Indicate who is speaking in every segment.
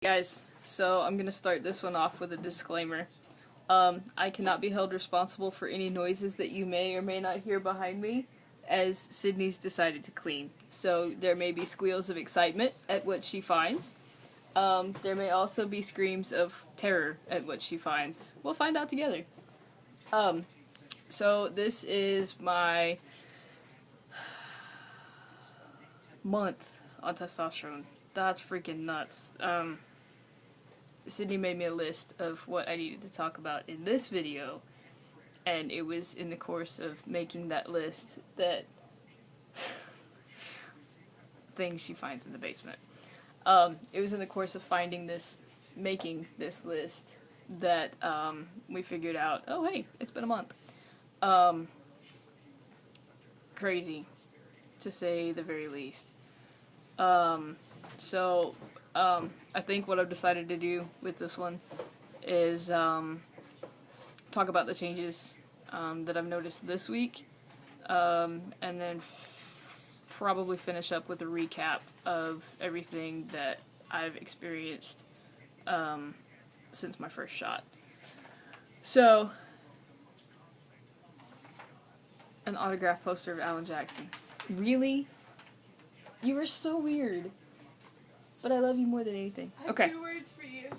Speaker 1: Guys, so I'm gonna start this one off with a disclaimer. I cannot be held responsible for any noises that you may or may not hear behind me, as Sydney's decided to clean. So there may be squeals of excitement at what she finds. There may also be screams of terror at what she finds. We'll find out together. So this is my month on testosterone. That's freaking nuts. Sydney made me a list of what I needed to talk about in this video, and it was in the course of making that list that things she finds in the basement. It was in the course of making this list that we figured out, oh hey, it's been a month. Crazy, to say the very least. I think what I've decided to do with this one is talk about the changes that I've noticed this week, and then probably finish up with a recap of everything that I've experienced since my first shot. So, an autograph poster of Alan Jackson. Really? You were so weird. But I love you more than anything.
Speaker 2: I have 2 words for you.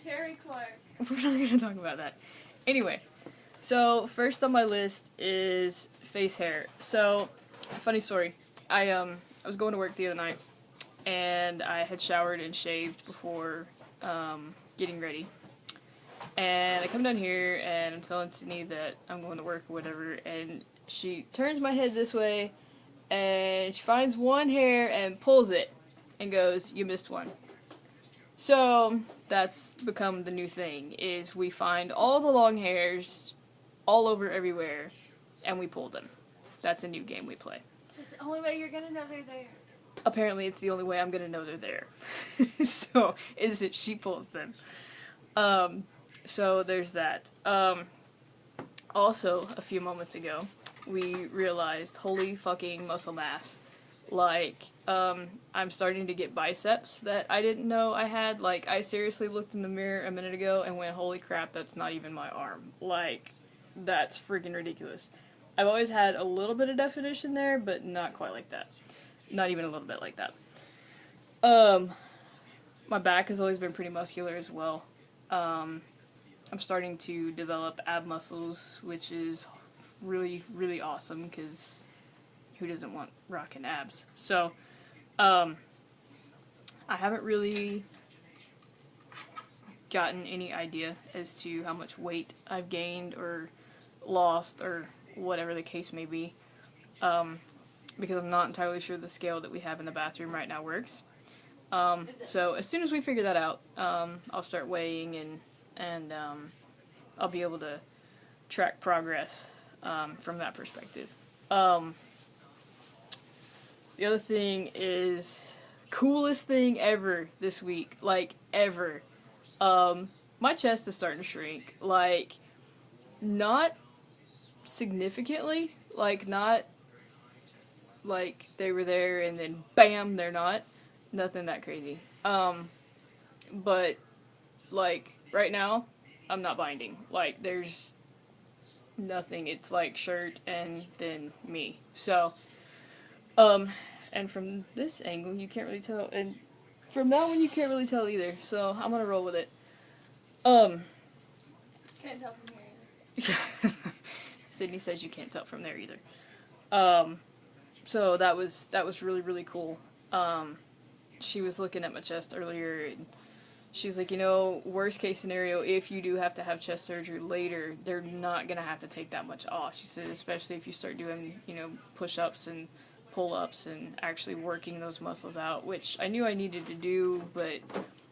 Speaker 2: Terry Clark.
Speaker 1: We're not going to talk about that. Anyway, so first on my list is face hair. So, funny story. I was going to work the other night, and I had showered and shaved before getting ready. And I come down here, and I'm telling Sydney that I'm going to work or whatever, and she turns my head this way, and she finds one hair and pulls it. And goes, you missed one. So, that's become the new thing, is we find all the long hairs all over everywhere, and we pull them. That's a new game we play.
Speaker 2: It's the only way you're gonna know they're there.
Speaker 1: Apparently it's the only way I'm gonna know they're there. So, is that she pulls them. So there's that. Also, a few moments ago, we realized, holy fucking muscle mass. Like, I'm starting to get biceps that I didn't know I had. Like, I seriously looked in the mirror a minute ago and went, holy crap, that's not even my arm. Like, that's freaking ridiculous. I've always had a little bit of definition there, but not quite like that. Not even a little bit like that. My back has always been pretty muscular as well. I'm starting to develop ab muscles, which is really, really awesome, because who doesn't want rockin' abs? So, I haven't really gotten any idea as to how much weight I've gained or lost or whatever the case may be, because I'm not entirely sure the scale that we have in the bathroom right now works. So as soon as we figure that out, I'll start weighing and I'll be able to track progress from that perspective. The other thing is, coolest thing ever this week, like, ever. My chest is starting to shrink, like, not significantly, like, not, like, they were there and then BAM, they're not. Nothing that crazy. But, like, right now, I'm not binding. Like, there's nothing, it's like shirt and then me. So, and from this angle, you can't really tell, and from that one, you can't really tell either, so I'm gonna roll with it.
Speaker 2: Can't tell from here either.
Speaker 1: Sydney says you can't tell from there either. So that was really, really cool. She was looking at my chest earlier, and she's like, you know, worst case scenario, if you do have to have chest surgery later, they're not gonna have to take that much off. She said, especially if you start doing, you know, push-ups and pull-ups and actually working those muscles out, which I knew I needed to do, but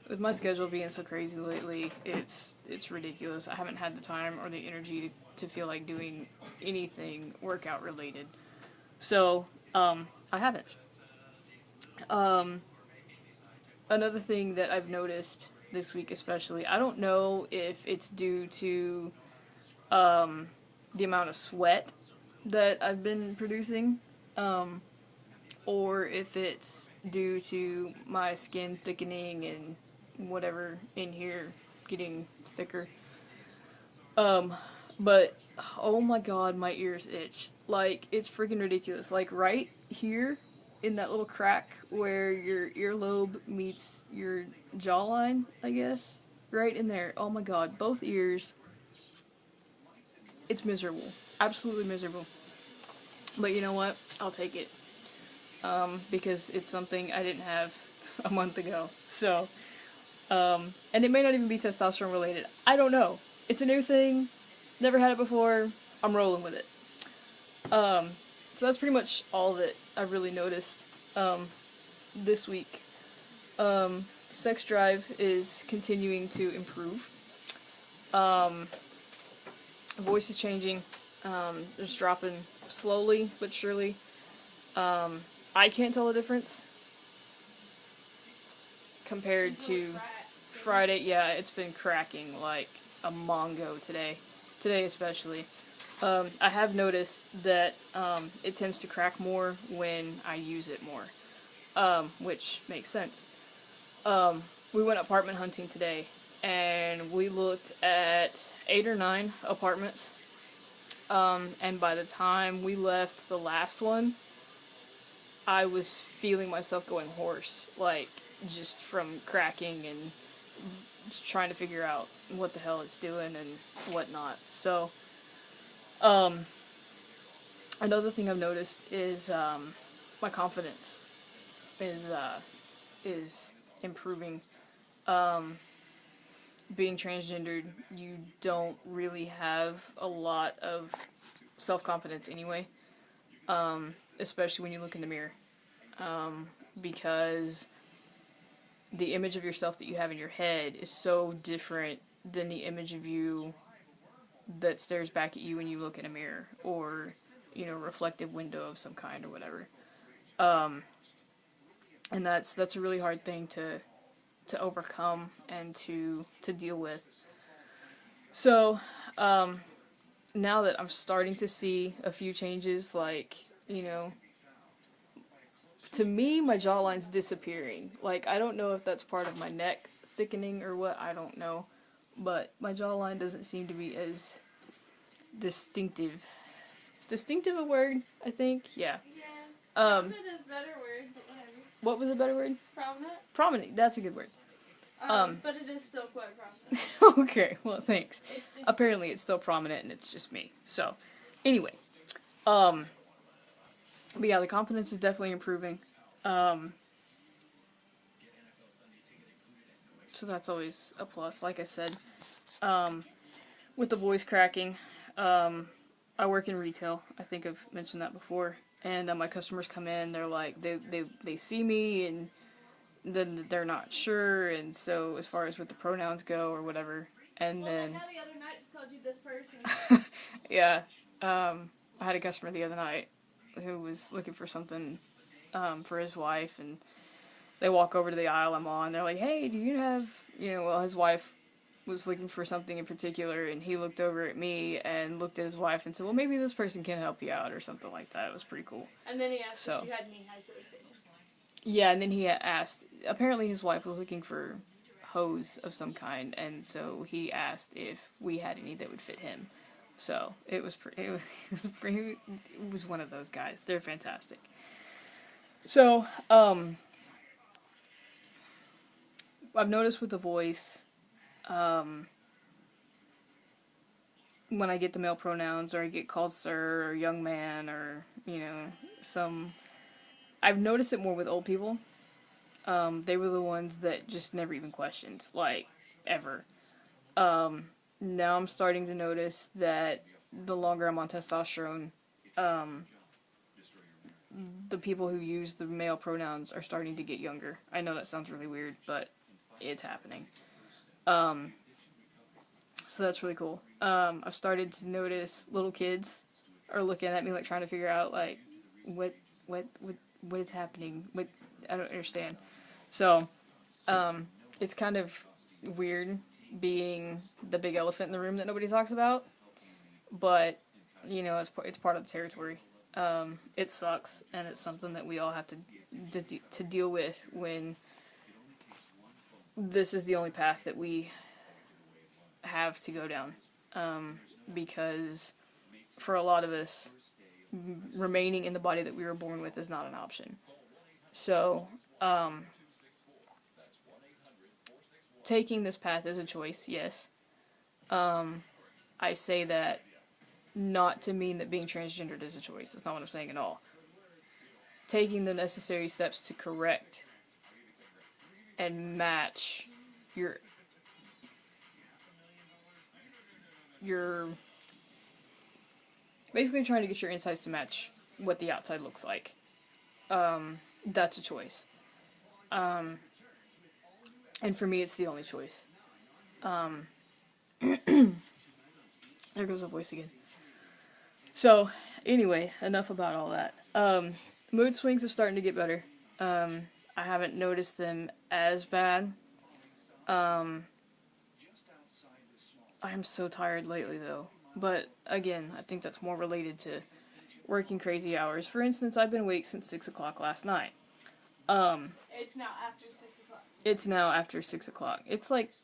Speaker 1: with my schedule being so crazy lately, it's ridiculous. I haven't had the time or the energy to feel like doing anything workout related. So, I haven't. Another thing that I've noticed this week especially, I don't know if it's due to the amount of sweat that I've been producing, or if it's due to my skin thickening and whatever in here getting thicker. But oh my god, my ears itch. Like, it's freaking ridiculous. Like, right here in that little crack where your earlobe meets your jawline, I guess. Right in there. Oh my god, both ears. It's miserable. Absolutely miserable. But you know what? I'll take it. Because it's something I didn't have a month ago. So, and it may not even be testosterone related. I don't know. It's a new thing. Never had it before. I'm rolling with it. So that's pretty much all that I really noticed this week. Sex drive is continuing to improve. Voice is changing. It's dropping slowly but surely. I can't tell the difference compared to Friday. Yeah, it's been cracking like a mongo today. Today especially. I have noticed that it tends to crack more when I use it more, which makes sense. We went apartment hunting today, and we looked at 8 or 9 apartments, and by the time we left the last one, I was feeling myself going hoarse, like, just from cracking and trying to figure out what the hell it's doing and whatnot. So, another thing I've noticed is, my confidence is improving. Being transgendered, you don't really have a lot of self-confidence anyway, especially when you look in the mirror, because the image of yourself that you have in your head is so different than the image of you that stares back at you when you look in a mirror, or, you know, reflective window of some kind or whatever. And that's a really hard thing to overcome and to deal with. So, now that I'm starting to see a few changes, like, you know, to me, my jawline's disappearing. Like, I don't know if that's part of my neck thickening or what, I don't know. But my jawline doesn't seem to be as distinctive. Is distinctive a word, I think? Yeah.
Speaker 2: Yes. Prominent is a better word, but whatever.
Speaker 1: What was a better word?
Speaker 2: Prominent.
Speaker 1: Prominent, that's a good word.
Speaker 2: But it is still quite prominent.
Speaker 1: Okay, well, thanks. Apparently it's still prominent and it's just me. So, anyway. But yeah, the confidence is definitely improving. So that's always a plus, like I said. With the voice cracking, I work in retail. I think I've mentioned that before. And my customers come in, they're like, they see me and then they're not sure, and so as far as what the pronouns go or whatever, and then...
Speaker 2: Well, like how the other night just called you this person.
Speaker 1: Yeah, I had a customer the other night who was looking for something for his wife, and they walk over to the aisle I'm on, they're like, hey, do you have, you know, well, his wife was looking for something in particular, and he looked over at me and looked at his wife and said, well, maybe this person can help you out, or something like that. It was pretty cool.
Speaker 2: And then he asked if you had any highs that would fit him.
Speaker 1: Yeah, and then he asked, apparently his wife was looking for hose of some kind, and so he asked if we had any that would fit him. So, it was one of those guys. They're fantastic. So, I've noticed with the voice, when I get the male pronouns, or I get called sir, or young man, or, you know, I've noticed it more with old people. They were the ones that just never even questioned, like, ever. Now I'm starting to notice that the longer I'm on testosterone, the people who use the male pronouns are starting to get younger. I know that sounds really weird, but it's happening. So that's really cool. I've started to notice little kids are looking at me, like, trying to figure out, like, what is happening? I don't understand. So, it's kind of weird being the big elephant in the room that nobody talks about, but, you know, it's part of the territory. It sucks, and it's something that we all have to deal with when this is the only path that we have to go down. Because for a lot of us, remaining in the body that we were born with is not an option. So, taking this path is a choice, yes. I say that not to mean that being transgendered is a choice. That's not what I'm saying at all. Taking the necessary steps to correct and match your basically trying to get your insides to match what the outside looks like. That's a choice. And for me, it's the only choice. There goes the voice again. So, anyway, enough about all that. Mood swings are starting to get better. I haven't noticed them as bad. I'm so tired lately, though. But, again, I think that's more related to working crazy hours. For instance, I've been awake since 6 o'clock last night.
Speaker 2: It's now after 6 o'clock.
Speaker 1: It's now after 6 o'clock. It's like,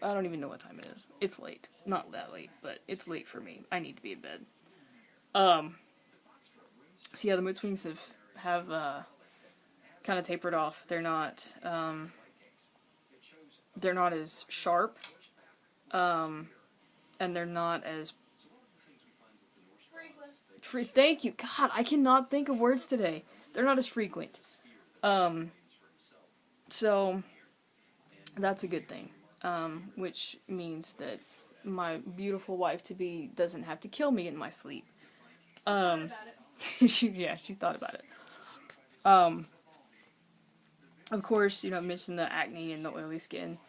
Speaker 1: I don't even know what time it is. It's late. Not that late, but it's late for me. I need to be in bed. So yeah, the mood swings have kind of tapered off. They're not as sharp, and they're not as thank you, God, I cannot think of words today. They're not as frequent. So that's a good thing. Which means that my beautiful wife-to-be doesn't have to kill me in my sleep. She thought about it. Of course, I mentioned the acne and the oily skin.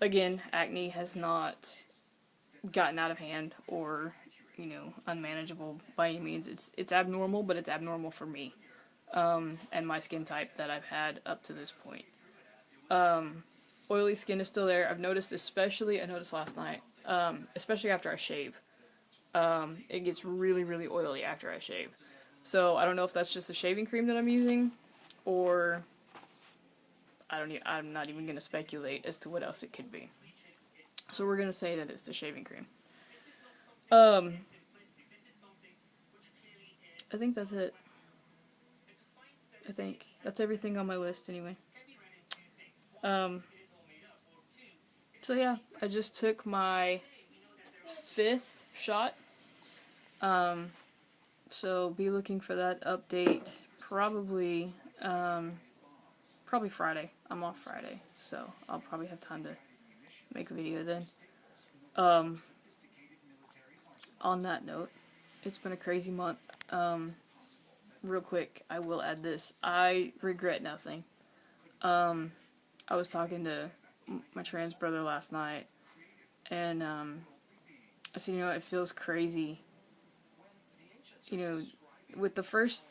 Speaker 1: Again, acne has not gotten out of hand or, unmanageable by any means. It's abnormal, but it's abnormal for me, and my skin type that I've had up to this point. Oily skin is still there. I noticed last night, especially after I shave. It gets really, really oily after I shave. So I don't know if that's just the shaving cream that I'm using, or I'm not even going to speculate as to what else it could be. So we're going to say that it's the shaving cream. I think that's it. I think that's everything on my list anyway. So yeah, I just took my 5th shot. So be looking for that update probably Friday. I'm off Friday, so I'll probably have time to make a video then. On that note, it's been a crazy month. Real quick, I will add this. I regret nothing. I was talking to my trans brother last night, and I said, it feels crazy. With the first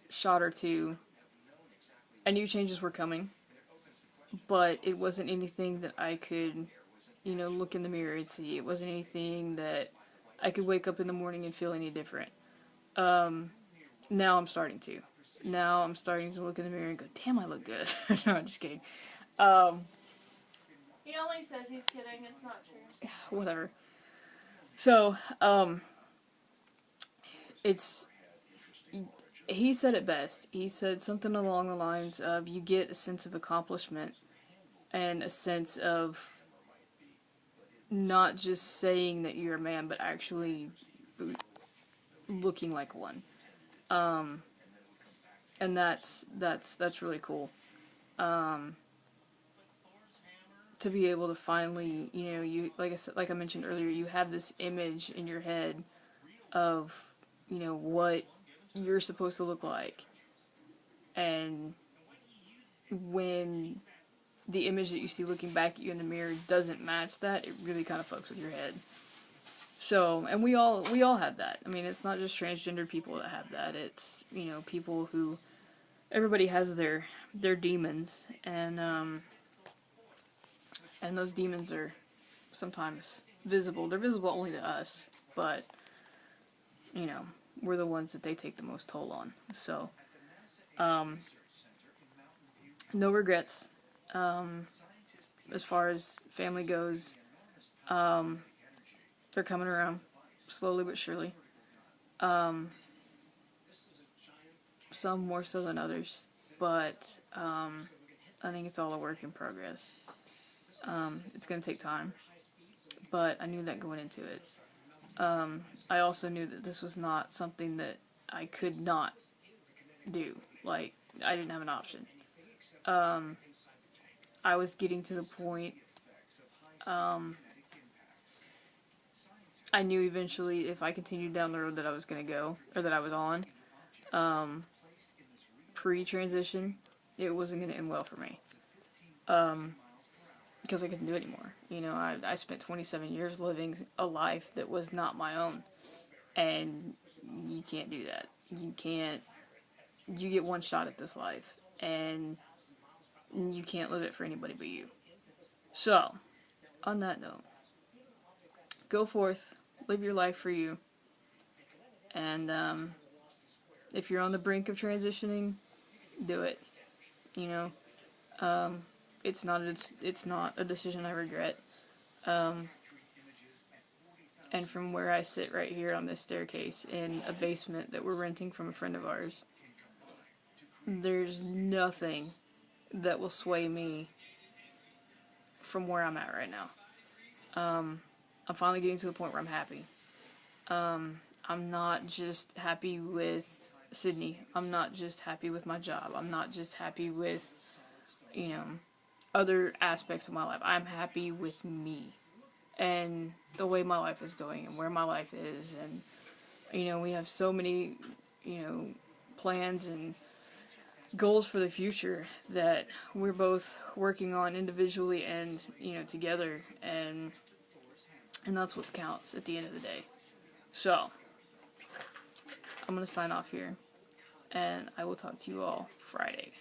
Speaker 1: shot or two, I knew changes were coming, but it wasn't anything that I could, look in the mirror and see. It wasn't anything that I could wake up in the morning and feel any different. Now I'm starting to. Now I'm starting to look in the mirror and go, damn, I look good. No, I'm just kidding.
Speaker 2: He only says he's kidding. It's not true.
Speaker 1: Whatever. So, he said it best. He said something along the lines of, you get a sense of accomplishment and a sense of not just saying that you're a man, but actually looking like one. And that's really cool. To be able to finally, you, like I mentioned earlier, you have this image in your head of, what you're supposed to look like. And when the image that you see looking back at you in the mirror doesn't match that, it really kind of fucks with your head. So, and we all have that. I mean, it's not just transgender people that have that. It's, people who, everybody has their demons, and those demons are sometimes visible. They're visible only to us, but, we're the ones that they take the most toll on. So, no regrets. As far as family goes, they're coming around slowly but surely. Some more so than others, but I think it's all a work in progress. It's going to take time, but I knew that going into it. I also knew that this was not something that I could not do. Like, I didn't have an option. I was getting to the point, I knew eventually if I continued down the road that I was going to go, or that I was on, pre-transition, it wasn't going to end well for me. Because I couldn't do it anymore. You know, I spent 27 years living a life that was not my own. And you can't do that. You can't. You get one shot at this life. And you can't live it for anybody but you. So, on that note, go forth, live your life for you. And if you're on the brink of transitioning, do it. You know, it's not a decision I regret. And from where I sit right here on this staircase in a basement that we're renting from a friend of ours, there's nothing that will sway me from where I'm at right now. I'm finally getting to the point where I'm happy. I'm not just happy with Sydney. I'm not just happy with my job. I'm not just happy with, you know, other aspects of my life. I'm happy with me and the way my life is going and where my life is. And, you know, we have so many, you know, plans and goals for the future that we're both working on individually and, you know, together. And that's what counts at the end of the day. So, I'm going to sign off here. And I will talk to you all Friday.